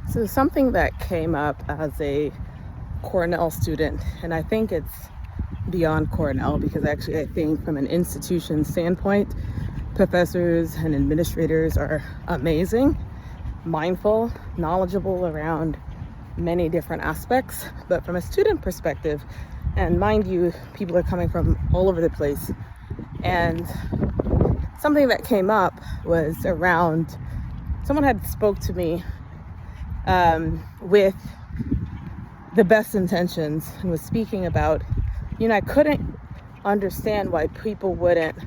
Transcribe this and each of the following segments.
So something that came up as a Cornell student, and I think it's beyond Cornell because actually I think from an institution standpoint, professors and administrators are amazing, mindful, knowledgeable around many different aspects. But from a student perspective, and mind you, people are coming from all over the place. And something that came up was around someone had spoke to me with the best intentions and was speaking about, I couldn't understand why people wouldn't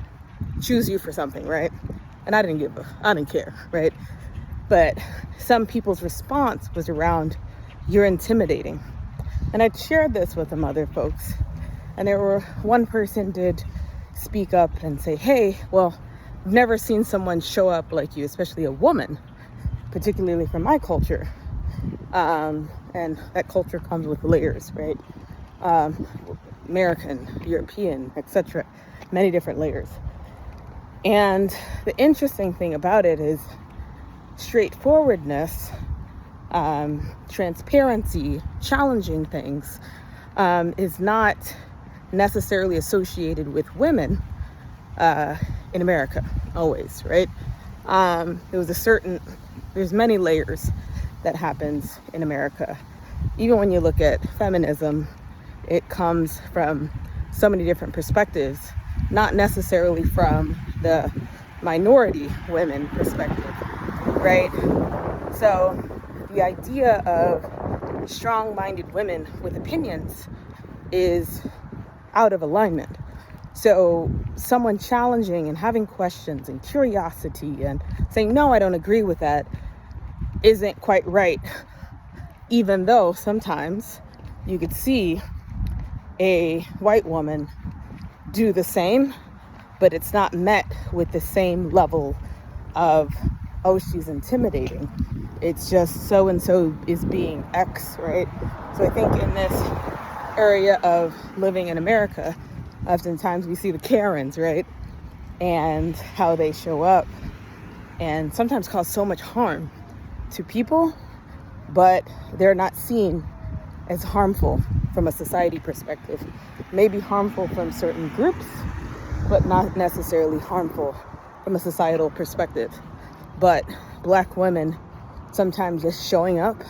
choose you for something, right? And I didn't care, right? But some people's response was around, you're intimidating. And I shared this with some other folks. And one person did speak up and say, hey, well, I've never seen someone show up like you, especially a woman, particularly from my culture. And that culture comes with layers, right? American, European, etc. Many different layers. And the interesting thing about it is straightforwardness, transparency, challenging things, is not necessarily associated with women in America, always, right? There's many layers that happens in America. Even when you look at feminism, it comes from so many different perspectives, not necessarily from the minority women perspective, right? So the idea of strong-minded women with opinions is out of alignment. So someone challenging and having questions and curiosity and saying, no, I don't agree with that, isn't quite right. Even though sometimes you could see a white woman do the same, but it's not met with the same level of, oh, she's intimidating. It's just so-and-so is being X, right? So I think in this area of living in America, oftentimes we see the Karens, right? And how they show up and sometimes cause so much harm to people, but they're not seen as harmful from a society perspective. Maybe harmful from certain groups, but not necessarily harmful from a societal perspective. But Black women sometimes just showing up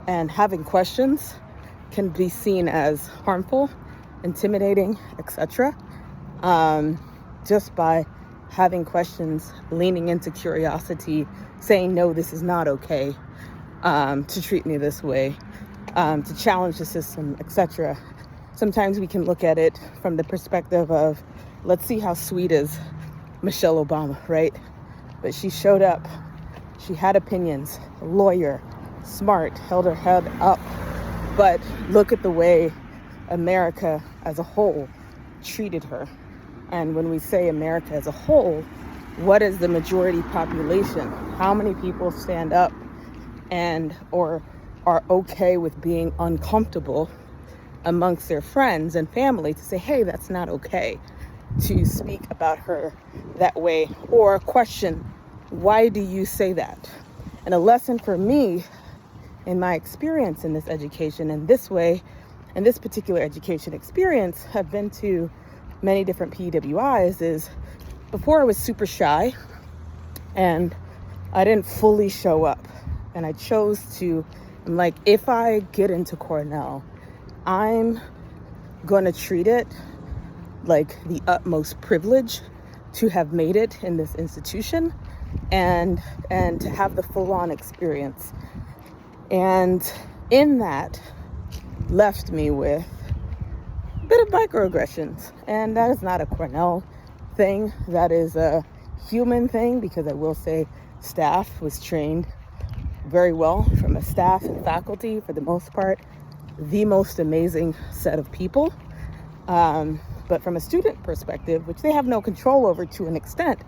and having questions can be seen as harmful, intimidating, etc. Just by having questions, leaning into curiosity, saying, no, this is not okay to treat me this way, to challenge the system, etc. Sometimes we can look at it from the perspective of, let's see how sweet is Michelle Obama, right? But she showed up, she had opinions, a lawyer, smart, held her head up. But look at the way America as a whole treated her. And when we say America as a whole, what is the majority population? How many people stand up and or are okay with being uncomfortable amongst their friends and family to say, hey, that's not okay to speak about her that way, or question, why do you say that? And a lesson for me in my experience in this education and this way, and this particular education experience, I've been to many different PWIs, is before I was super shy and I didn't fully show up, and I chose to, I'm like, if I get into Cornell, I'm going to treat it like the utmost privilege to have made it in this institution and to have the full-on experience. And in that left me with a bit of microaggressions. And that is not a Cornell thing. That is a human thing, because I will say staff was trained very well from a staff and faculty, for the most part, the most amazing set of people. But from a student perspective, which they have no control over to an extent,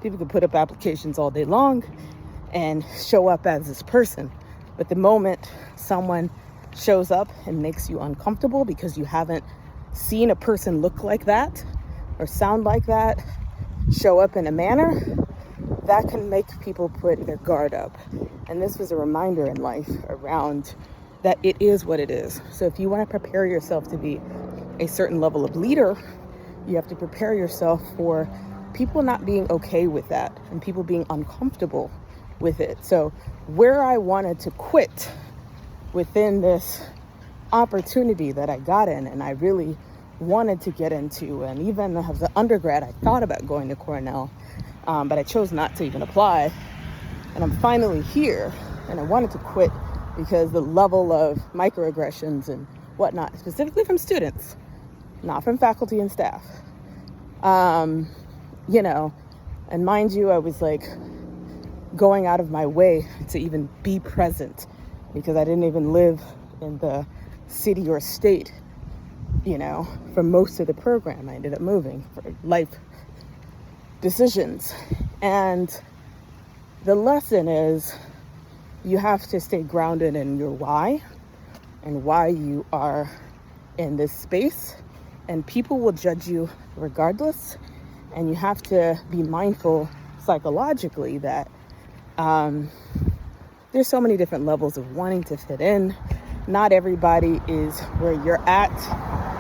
people can put up applications all day long and show up as this person. But the moment someone shows up and makes you uncomfortable because you haven't seen a person look like that or sound like that, show up in a manner, that can make people put their guard up. And this was a reminder in life around that it is what it is. So if you want to prepare yourself to be a certain level of leader, you have to prepare yourself for people not being okay with that and people being uncomfortable with it. So where I wanted to quit within this opportunity that I got in and I really wanted to get into, and even as an undergrad, I thought about going to Cornell, but I chose not to even apply. And I'm finally here, and I wanted to quit because the level of microaggressions and whatnot, specifically from students, not from faculty and staff, and mind you, I was like going out of my way to even be present because I didn't even live in the city or state, for most of the program. I ended up moving for life decisions. And the lesson is you have to stay grounded in your why and why you are in this space, and people will judge you regardless. And you have to be mindful psychologically that there's so many different levels of wanting to fit in. Not everybody is where you're at.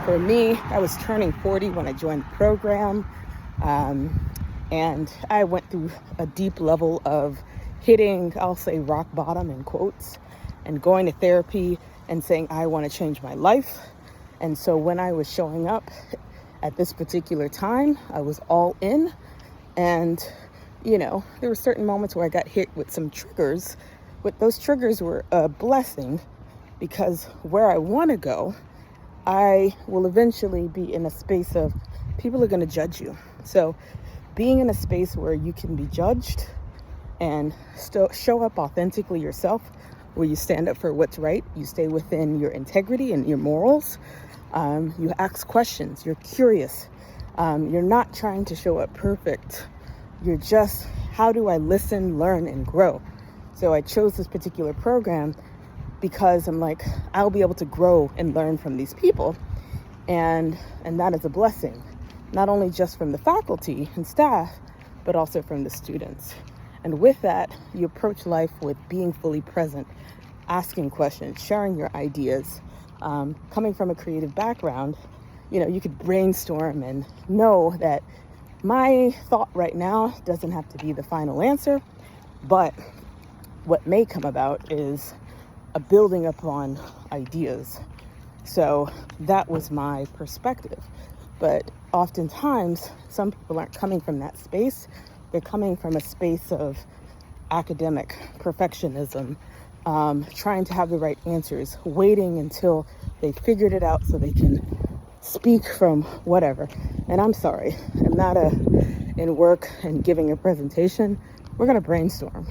For me, I was turning 40 when I joined the program. And I went through a deep level of hitting, I'll say, rock bottom in quotes, and going to therapy and saying, I want to change my life. And so when I was showing up at this particular time, I was all in. And, there were certain moments where I got hit with some triggers, but those triggers were a blessing because where I want to go, I will eventually be in a space of people are going to judge you. So being in a space where you can be judged and still show up authentically yourself, where you stand up for what's right, you stay within your integrity and your morals, you ask questions, you're curious, you're not trying to show up perfect, you're just, how do I listen, learn, and grow? So I chose this particular program because I'm like, I'll be able to grow and learn from these people, and that is a blessing. Not only just from the faculty and staff, but also from the students. And with that, you approach life with being fully present, asking questions, sharing your ideas. Coming from a creative background, you could brainstorm and know that my thought right now doesn't have to be the final answer, but what may come about is a building upon ideas. So that was my perspective. But oftentimes, some people aren't coming from that space. They're coming from a space of academic perfectionism, trying to have the right answers, waiting until they figured it out so they can speak from whatever. And I'm sorry, I'm not in work and giving a presentation. We're going to brainstorm.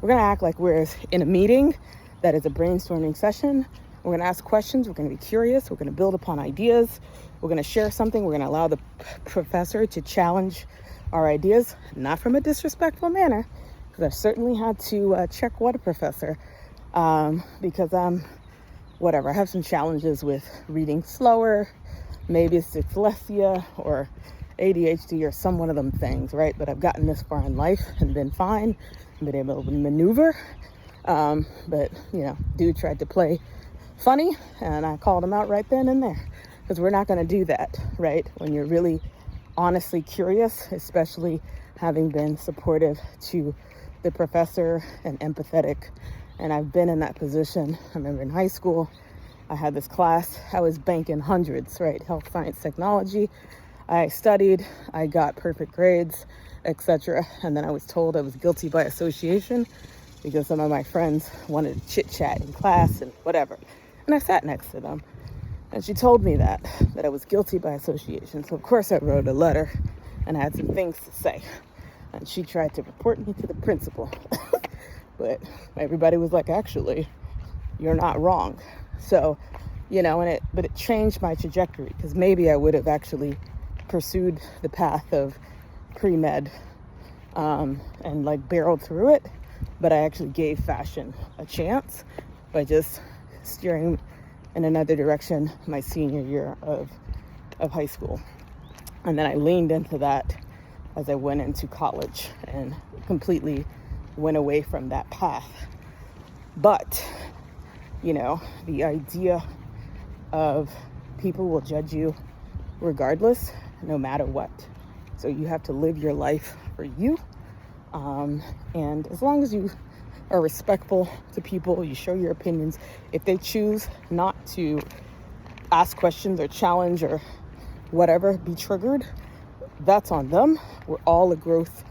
We're going to act like we're in a meeting that is a brainstorming session. We're going to ask questions. We're going to be curious. We're going to build upon ideas. We're going to share something. We're going to allow the professor to challenge our ideas, not from a disrespectful manner, because I've certainly had to check what a professor, because I have some challenges with reading slower. Maybe it's dyslexia or ADHD or some one of them things, right? But I've gotten this far in life and been fine, been able to maneuver. But, dude tried to play funny, and I called him out right then and there, because we're not going to do that, right? When you're really honestly curious, especially having been supportive to the professor and empathetic. And I've been in that position. I remember in high school, I had this class, I was banking hundreds, right? Health science technology. I studied, I got perfect grades, etc. And then I was told I was guilty by association because some of my friends wanted to chit chat in class and whatever. And I sat next to them. And she told me that I was guilty by association. So of course I wrote a letter and I had some things to say. And she tried to report me to the principal. But everybody was like, actually, you're not wrong. So, but it changed my trajectory, because maybe I would have actually pursued the path of pre-med and barreled through it. But I actually gave fashion a chance by just steering in another direction my senior year of high school. And then I leaned into that as I went into college and completely went away from that path. But, the idea of people will judge you regardless, no matter what. So you have to live your life for you. And as long as you are respectful to people, you show your opinions. If they choose not to ask questions or challenge or whatever, be triggered, that's on them. We're all a growth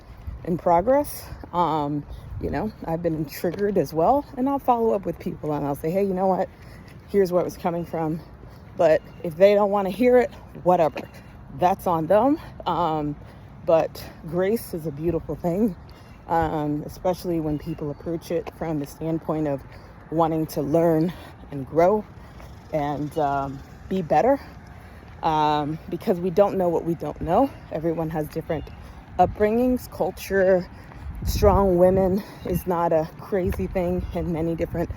in progress. I've been triggered as well, and I'll follow up with people and I'll say, hey, you know what? Here's where it was coming from. But if they don't want to hear it, whatever, that's on them. But grace is a beautiful thing, especially when people approach it from the standpoint of wanting to learn and grow and be better, because we don't know what we don't know. Everyone has different upbringings, culture. Strong women is not a crazy thing in many different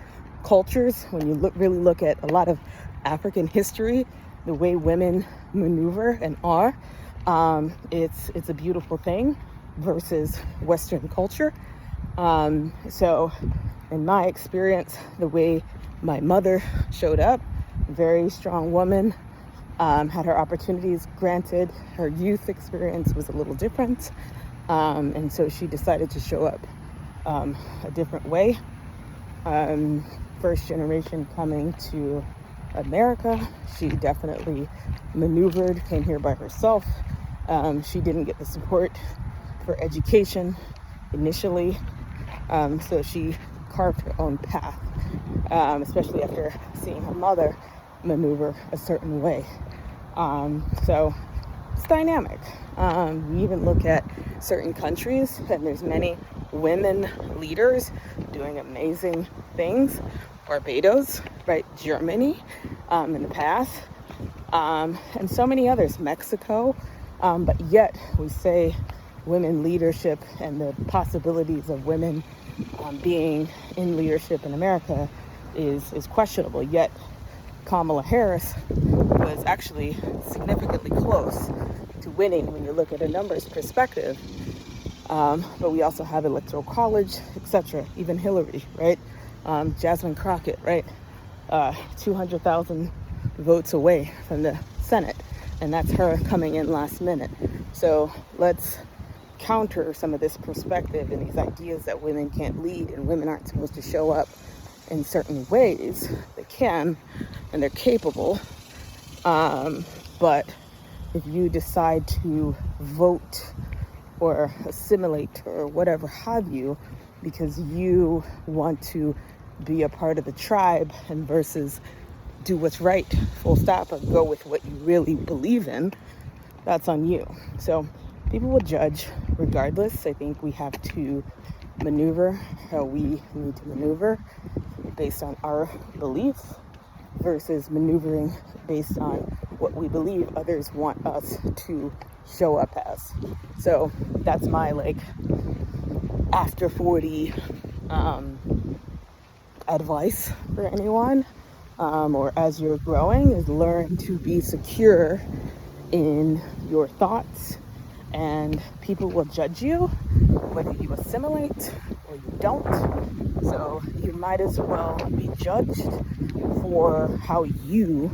cultures. When you really look at a lot of African history, the way women maneuver and are, it's a beautiful thing versus Western culture. So in my experience, the way my mother showed up, very strong woman, had her opportunities granted. Her youth experience was a little different. And so she decided to show up a different way. First generation coming to America, she definitely maneuvered, came here by herself. She didn't get the support for education initially, so she carved her own path, especially after seeing her mother maneuver a certain way. So it's dynamic. We even look at certain countries, and there's many women leaders doing amazing things. Barbados, right? Germany, in the past, and so many others, Mexico, but yet we say women leadership and the possibilities of women being in leadership in America is questionable. Yet Kamala Harris was actually significantly close to winning when you look at a numbers perspective. But we also have Electoral College, etc. Even Hillary, right? Jasmine Crockett, right? 200,000 votes away from the Senate, and that's her coming in last minute. So let's counter some of this perspective and these ideas that women can't lead and women aren't supposed to show up in certain ways. They can, and they're capable. But if you decide to vote or assimilate or whatever have you, because you want to be a part of the tribe and versus do what's right, full stop, or go with what you really believe in, that's on you. So people will judge regardless. I think we have to maneuver how we need to maneuver based on our beliefs versus maneuvering based on what we believe others want us to show up as. So that's my after 40 advice for anyone, or as you're growing, is learn to be secure in your thoughts, and people will judge you whether you assimilate or you don't. So you might as well be judged for how you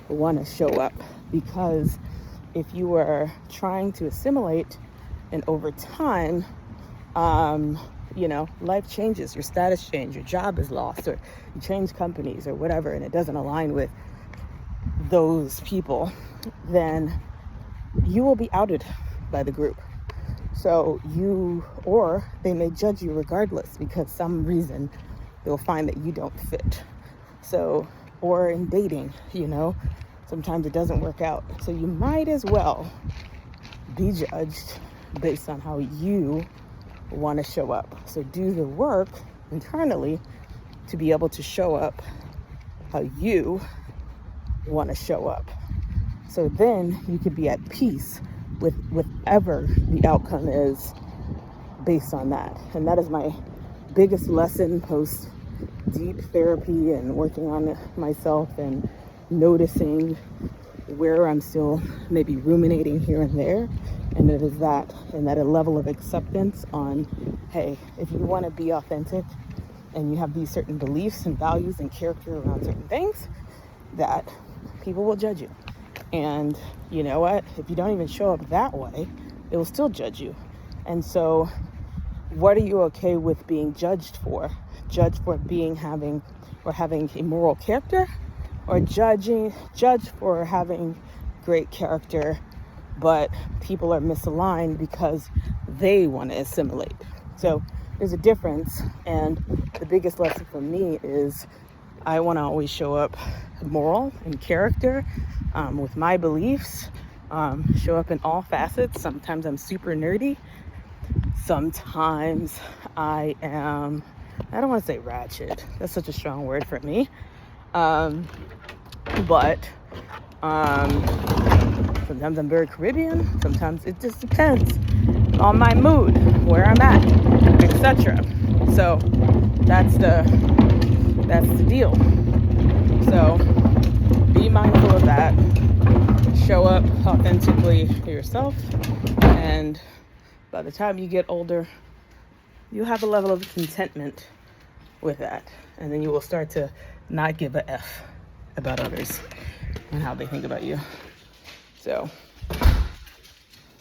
want to show up, because if you are trying to assimilate and over time, life changes, your status changes, your job is lost, or you change companies or whatever, and it doesn't align with those people, then you will be outed by the group. So or they may judge you regardless, because some reason they'll find that you don't fit. So, or in dating, sometimes it doesn't work out. So you might as well be judged based on how you want to show up. So do the work internally to be able to show up how you want to show up. So then you could be at peace with whatever the outcome is based on that. And that is my biggest lesson post deep therapy and working on myself and noticing where I'm still maybe ruminating here and there. And it is that, and that a level of acceptance on, hey, if you want to be authentic and you have these certain beliefs and values and character around certain things, that people will judge you. And you know what? If you don't even show up that way, they will still judge you. And so what are you okay with being judged for? Judged for having a moral character, or judged for having great character, but people are misaligned because they want to assimilate. So there's a difference, and the biggest lesson for me is I want to always show up moral and character, with my beliefs, show up in all facets. Sometimes I'm super nerdy. Sometimes I don't want to say ratchet. That's such a strong word for me. But sometimes I'm very Caribbean. Sometimes it just depends on my mood, where I'm at, etc. So that's the deal. So be mindful of that. Show up authentically yourself, and by the time you get older, you'll have a level of contentment with that, and then you will start to not give a F about others and how they think about you. So